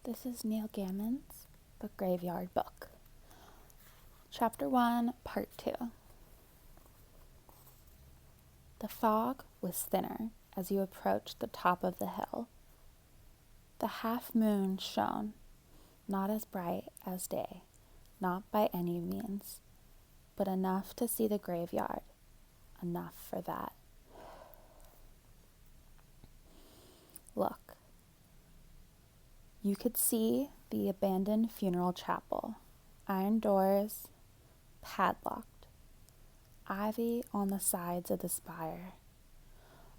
This is Neil Gaiman's The Graveyard Book. Chapter 1, Part 2. The fog was thinner as you approached the top of the hill. The half-moon shone, not as bright as day, not by any means, but enough to see the graveyard, enough for that. Look. You could see the abandoned funeral chapel, iron doors, padlocked, ivy on the sides of the spire,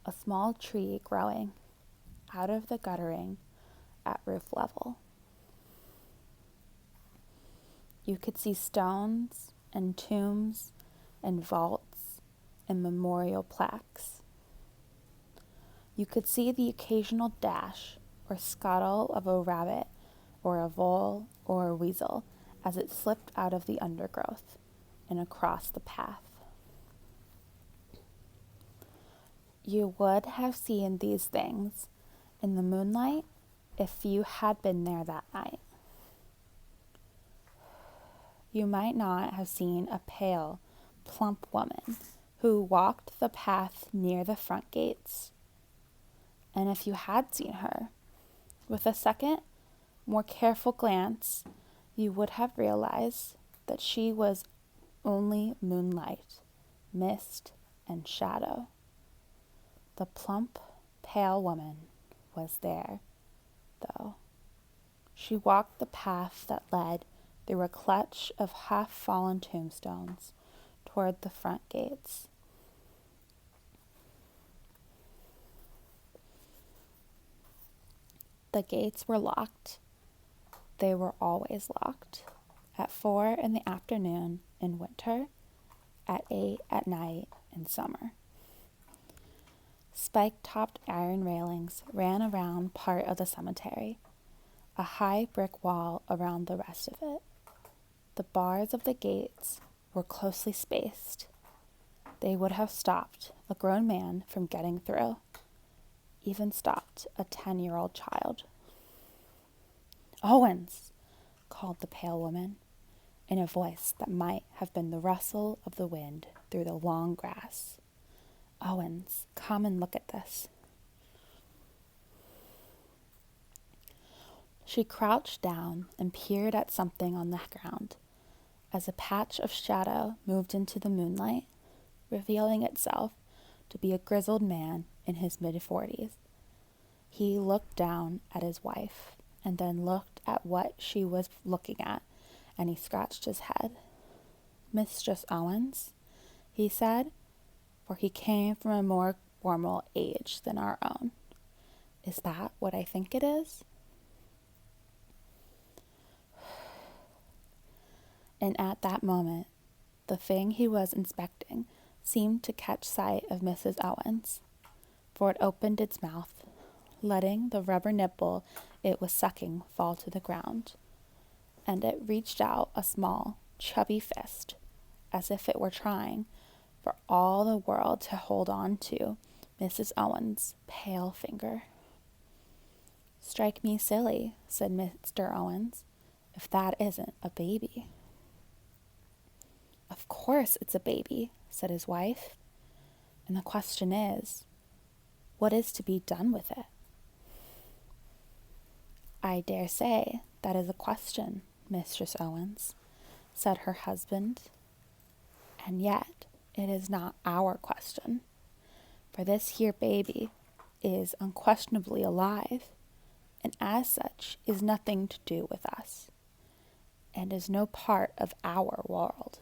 a small tree growing out of the guttering at roof level. You could see stones and tombs and vaults and memorial plaques. You could see the occasional dash or scuttle of a rabbit or a vole or a weasel as it slipped out of the undergrowth and across the path. You would have seen these things in the moonlight if you had been there that night. You might not have seen a pale, plump woman who walked the path near the front gates. And if you had seen her, with a second, more careful glance, you would have realized that she was only moonlight, mist, and shadow. The plump, pale woman was there, though. She walked the path that led through a clutch of half-fallen tombstones toward the front gates. The gates were locked. They were always locked. At 4 in the afternoon in winter, at 8 at night in summer. Spike-topped iron railings ran around part of the cemetery, a high brick wall around the rest of it. The bars of the gates were closely spaced. They would have stopped a grown man from getting through, even stopped a 10-year-old child. "Owens!" called the pale woman, in a voice that might have been the rustle of the wind through the long grass. "Owens, come and look at this." She crouched down and peered at something on the ground as a patch of shadow moved into the moonlight, revealing itself to be a grizzled man in his mid-40s. He looked down at his wife and then looked at what she was looking at, and he scratched his head. "Mistress Owens," he said, for he came from a more formal age than our own. "Is that what I think it is?" And at that moment, the thing he was inspecting seemed to catch sight of Mrs. Owens, for it opened its mouth, letting the rubber nipple it was sucking fall to the ground, and it reached out a small, chubby fist, as if it were trying for all the world to hold on to Mrs. Owens' pale finger. "Strike me silly," said Mr. Owens, "if that isn't a baby." "Of course it's a baby," said his wife. "And the question is, what is to be done with it?" "I dare say that is a question, Mistress Owens," said her husband. "And yet it is not our question, for this here baby is unquestionably alive, and as such is nothing to do with us, and is no part of our world."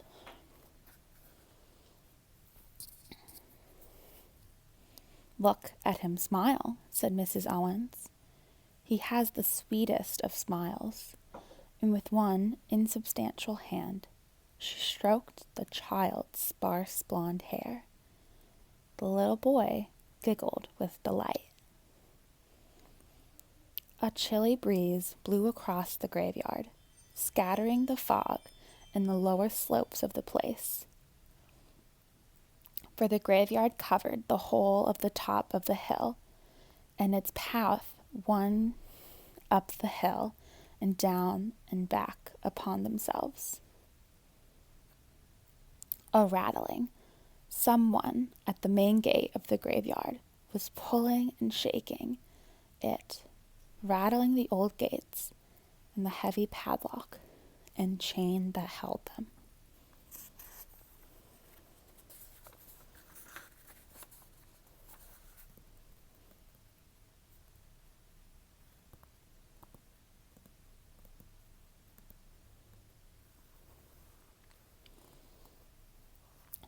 "Look at him smile," said Mrs. Owens. "He has the sweetest of smiles," and with one insubstantial hand, she stroked the child's sparse blonde hair. The little boy giggled with delight. A chilly breeze blew across the graveyard, scattering the fog in the lower slopes of the place. For the graveyard covered the whole of the top of the hill, and its path wound up the hill and down and back upon themselves. A rattling. Someone at the main gate of the graveyard was pulling and shaking it, rattling the old gates and the heavy padlock and chain that held them.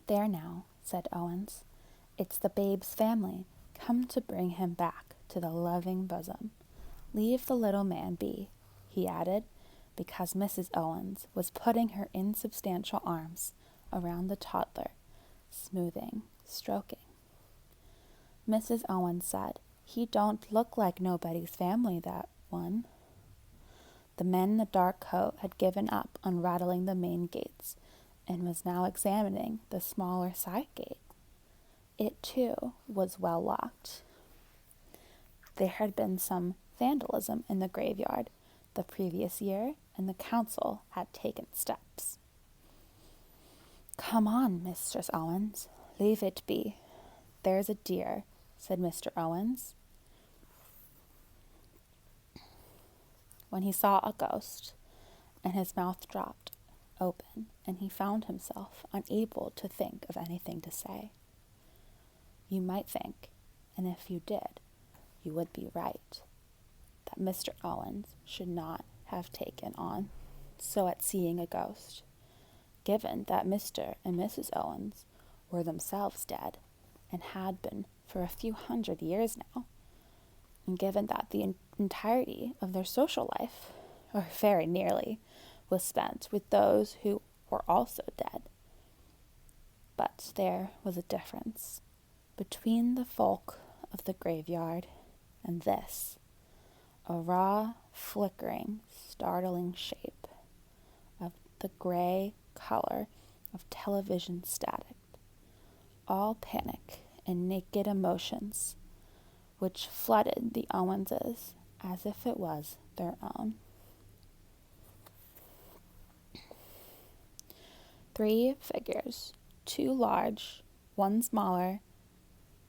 There now, said Owens. It's the babe's family, come to bring him back to the loving bosom. Leave the little man be, he added, because Mrs. Owens was putting her insubstantial arms around the toddler, smoothing, stroking. Mrs. Owens said, he don't look like nobody's family, that one. The man in the dark coat had given up on rattling the main gates and was now examining the smaller side gate. It, too, was well locked. There had been some vandalism in the graveyard the previous year, and the council had taken steps. Come on, Mistress Owens, leave it be. There's a dear, said Mr. Owens, when he saw a ghost, and his mouth dropped open, and he found himself unable to think of anything to say. You might think, and if you did, you would be right, that Mr. Owens should not have taken on so at seeing a ghost, given that Mr. and Mrs. Owens were themselves dead and had been for a few 100 years now, and given that the entirety of their social life, or very nearly, was spent with those who were also dead. But there was a difference between the folk of the graveyard and this, a raw, flickering, startling shape of the gray color of television static, all panic and naked emotions, which flooded the Owenses as if it was their own. 3 figures, 2 large, 1 smaller,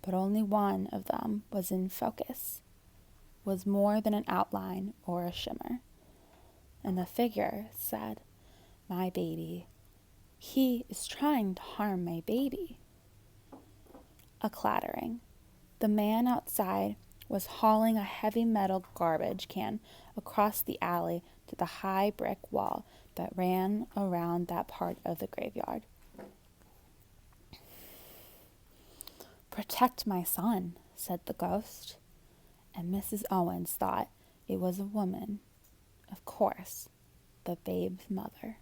but only one of them was in focus, was more than an outline or a shimmer. And the figure said, my baby. He is trying to harm my baby. A clattering. The man outside was hauling a heavy metal garbage can across the alley to the high brick wall that ran around that part of the graveyard. Protect my son, said the ghost, and Mrs. Owens thought it was a woman, of course, the babe's mother.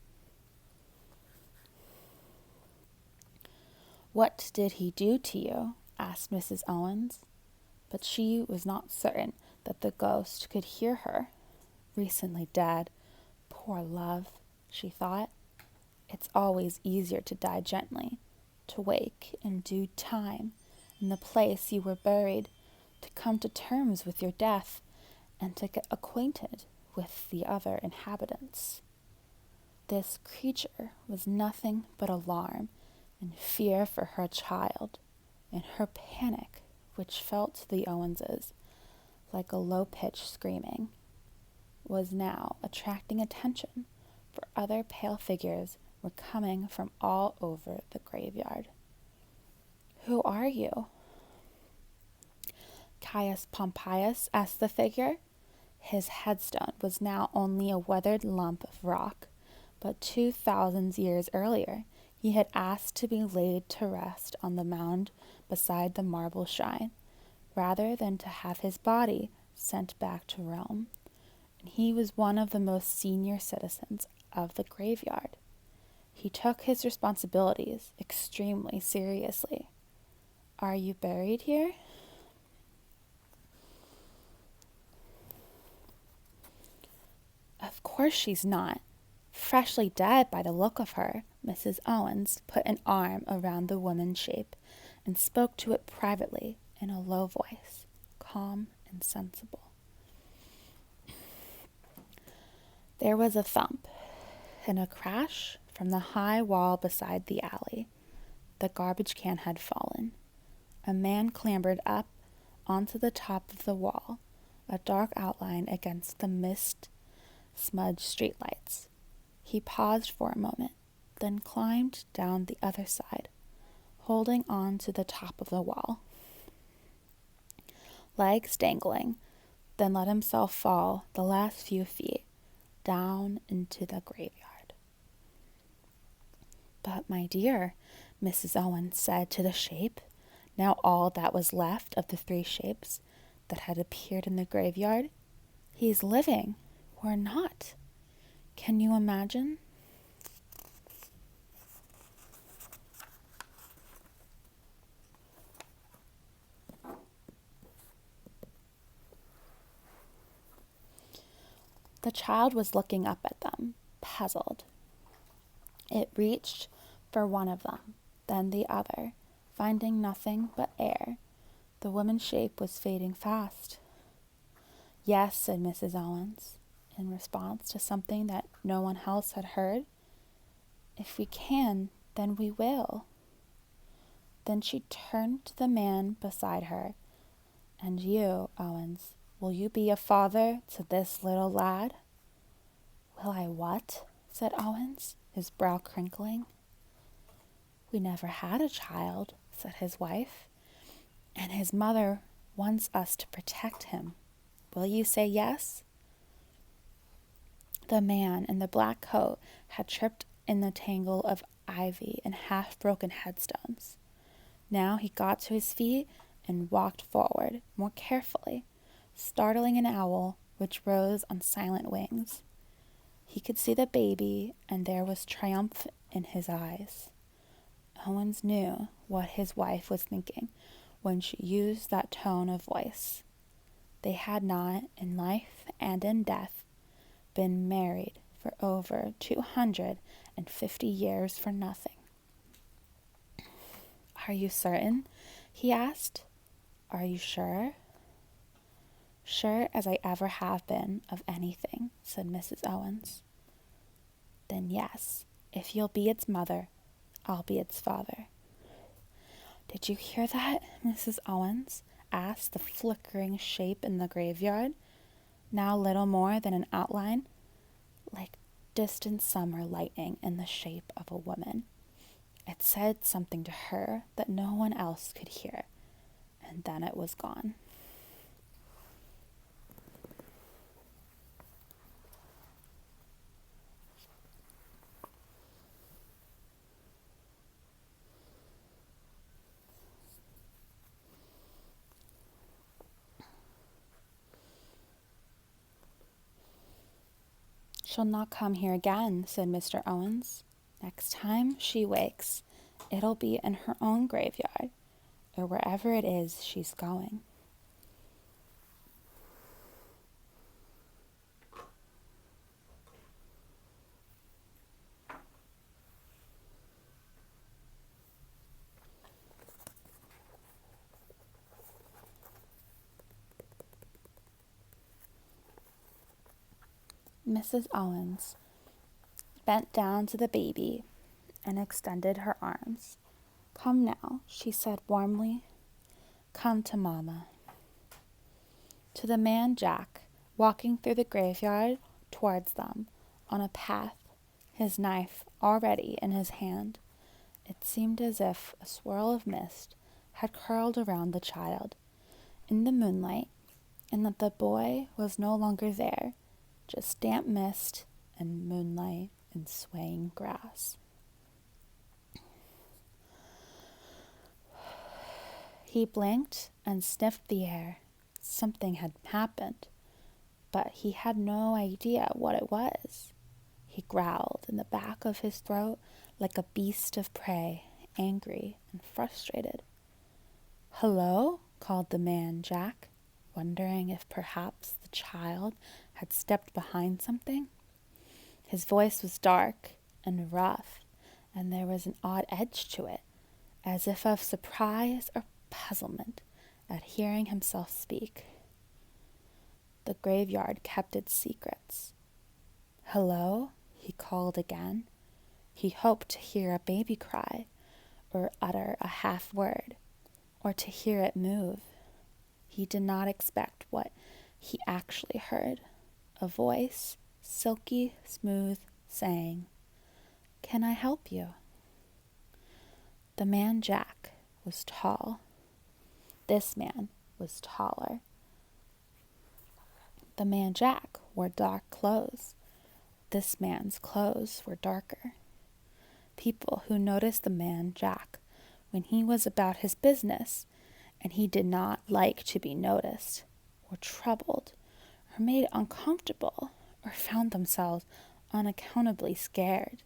What did he do to you? Asked Mrs. Owens, but she was not certain that the ghost could hear her. Recently dead, poor love, she thought. It's always easier to die gently, to wake in due time in the place you were buried, to come to terms with your death, and to get acquainted with the other inhabitants. This creature was nothing but alarm and fear for her child, and her panic, which felt to the Owenses like a low-pitched screaming, was now attracting attention, for other pale figures were coming from all over the graveyard. Who are you? Caius Pompeius, asked the figure. His headstone was now only a weathered lump of rock, but 2,000 years earlier he had asked to be laid to rest on the mound beside the marble shrine, rather than to have his body sent back to Rome, and he was one of the most senior citizens of the graveyard. He took his responsibilities extremely seriously. Are you buried here? Of course she's not. Freshly dead by the look of her, Mrs. Owens put an arm around the woman's shape and spoke to it privately in a low voice, calm and sensible. There was a thump and a crash from the high wall beside the alley. The garbage can had fallen. A man clambered up onto the top of the wall, a dark outline against the mist-smudged streetlights. He paused for a moment, then climbed down the other side, holding on to the top of the wall. Legs dangling, then let himself fall the last few feet down into the graveyard. "But, my dear," Mrs. Owens said to the shape, now all that was left of the three shapes that had appeared in the graveyard, "he's living, or not. Can you imagine?" The child was looking up at them, puzzled. It reached for one of them, then the other, finding nothing but air. The woman's shape was fading fast. "Yes," said Mrs. Owens, in response to something that no one else had heard. "If we can, then we will." Then she turned to the man beside her. "And you, Owens, will you be a father to this little lad?" "Will I what?" said Owens, his brow crinkling. "We never had a child," said his wife, "and his mother wants us to protect him. Will you say yes?" The man in the black coat had tripped in the tangle of ivy and half-broken headstones. Now he got to his feet and walked forward more carefully, startling an owl which rose on silent wings. He could see the baby, and there was triumph in his eyes. Owens knew what his wife was thinking when she used that tone of voice. They had not, in life and in death, been married for over 250 years for nothing. "Are you certain?" he asked. "Are you sure?" "Sure as I ever have been of anything," said Mrs. Owens. "Then yes, if you'll be its mother, I'll be its father." "Did you hear that?" Mrs. Owens asked the flickering shape in the graveyard, now little more than an outline, like distant summer lightning in the shape of a woman. It said something to her that no one else could hear, and then it was gone. "She'll not come here again," said Mr. Owens. "Next time she wakes, it'll be in her own graveyard, or wherever it is she's going." Mrs. Owens bent down to the baby and extended her arms. "Come now," she said warmly. "Come to Mama." To the man Jack, walking through the graveyard towards them, on a path, his knife already in his hand, it seemed as if a swirl of mist had curled around the child in the moonlight, and that the boy was no longer there, just damp mist and moonlight and swaying grass. He blinked and sniffed the air. Something had happened, but he had no idea what it was. He growled in the back of his throat like a beast of prey, angry and frustrated. "Hello?" called the man Jack, wondering if perhaps the child had stepped behind something. His voice was dark and rough, and there was an odd edge to it, as if of surprise or puzzlement at hearing himself speak. The graveyard kept its secrets. "Hello?" he called again. He hoped to hear a baby cry, or utter a half word, or to hear it move. He did not expect what he actually heard. A voice, silky smooth, saying, "Can I help you?" The man Jack was tall. This man was taller. The man Jack wore dark clothes. This man's clothes were darker. People who noticed the man Jack when he was about his business and he did not like to be noticed, were troubled, or made uncomfortable, or found themselves unaccountably scared.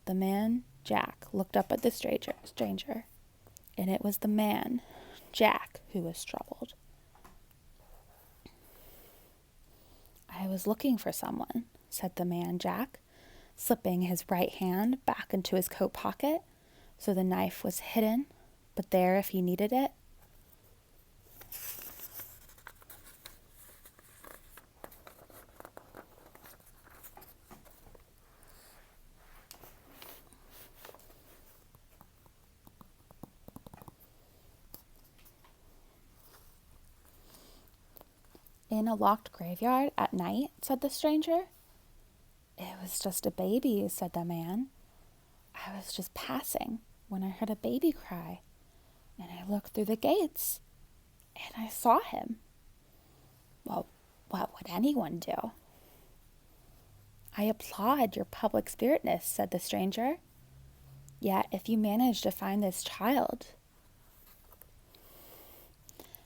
The man Jack looked up at the stranger, and it was the man Jack who was troubled. "I was looking for someone," said the man Jack, slipping his right hand back into his coat pocket so the knife was hidden, but there if he needed it. "In a locked graveyard at night?" said the stranger. "It was just a baby," said the man. "I was just passing when I heard a baby cry, and I looked through the gates, and I saw him." "Well, what would anyone do?" "I applaud your public spiritness," said the stranger. "Yet if you manage to find this child,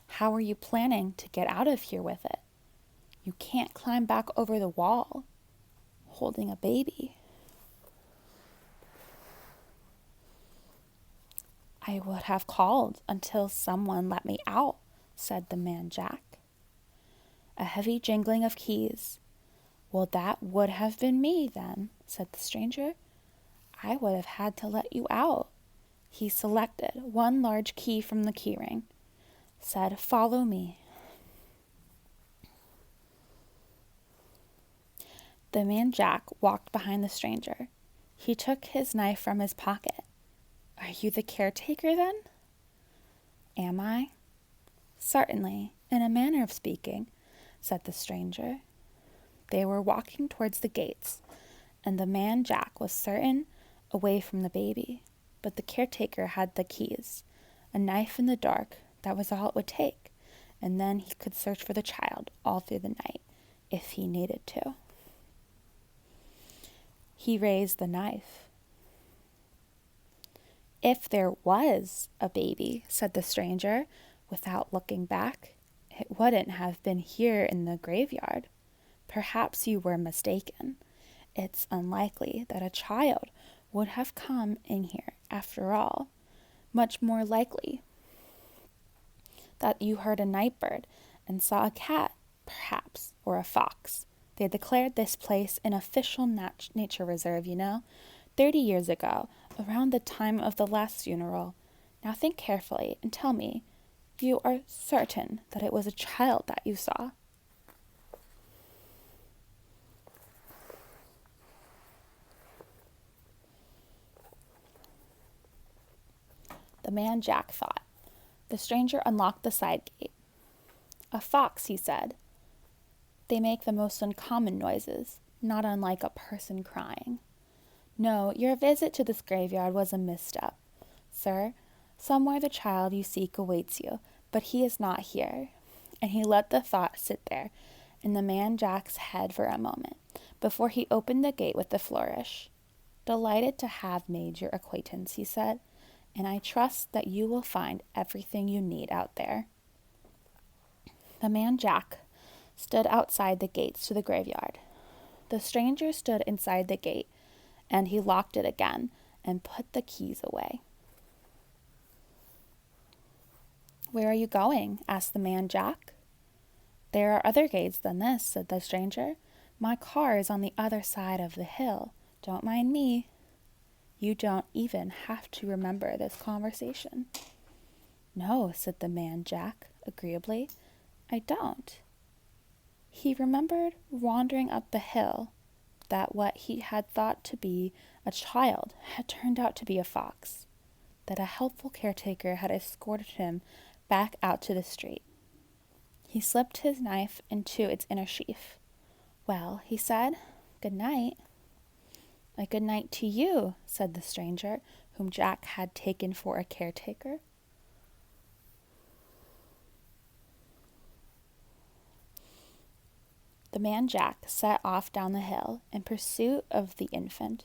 how are you planning to get out of here with it? You can't climb back over the wall holding a baby." "I would have called until someone let me out," said the man Jack. A heavy jingling of keys. "Well, that would have been me, then," said the stranger. "I would have had to let you out." He selected one large key from the keyring, said, "Follow me." The man Jack walked behind the stranger. He took his knife from his pocket. "Are you the caretaker, then?" "Am I?" "Certainly, in a manner of speaking," said the stranger. They were walking towards the gates, and the man Jack was certain away from the baby, but the caretaker had the keys. A knife in the dark, that was all it would take, and then he could search for the child all through the night, if he needed to. He raised the knife. "If there was a baby," said the stranger, without looking back, "it wouldn't have been here in the graveyard. Perhaps you were mistaken. It's unlikely that a child would have come in here after all. Much more likely that you heard a night bird and saw a cat, perhaps, or a fox. They declared this place an official nature reserve, 30 years ago, around the time of the last funeral. Now think carefully and tell me, you are certain that it was a child that you saw?" The man Jack thought. The stranger unlocked the side gate. "A fox," he said. "They make the most uncommon noises, not unlike a person crying. No, your visit to this graveyard was a misstep. Sir, somewhere the child you seek awaits you, but he is not here." And he let the thought sit there in the man Jack's head for a moment, before he opened the gate with a flourish. "Delighted to have made your acquaintance," he said, "and I trust that you will find everything you need out there." The man Jack stood outside the gates to the graveyard. The stranger stood inside the gate, and he locked it again and put the keys away. "Where are you going?" asked the man Jack. "There are other gates than this," said the stranger. "My car is on the other side of the hill. Don't mind me." "You don't even have to remember this conversation." "No," said the man Jack agreeably, "I don't." He remembered wandering up the hill that what he had thought to be a child had turned out to be a fox, that a helpful caretaker had escorted him back out to the street. He slipped his knife into its inner sheath. "Well," he said, "good night." "A good night to you," said the stranger, whom Jack had taken for a caretaker. The man Jack set off down the hill in pursuit of the infant.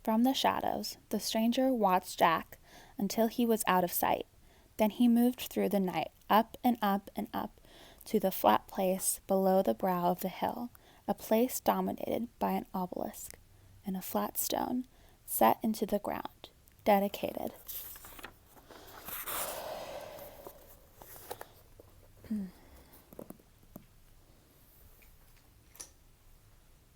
From the shadows, the stranger watched Jack until he was out of sight. Then he moved through the night, up and up and up, to the flat place below the brow of the hill, a place dominated by an obelisk and a flat stone set into the ground, dedicated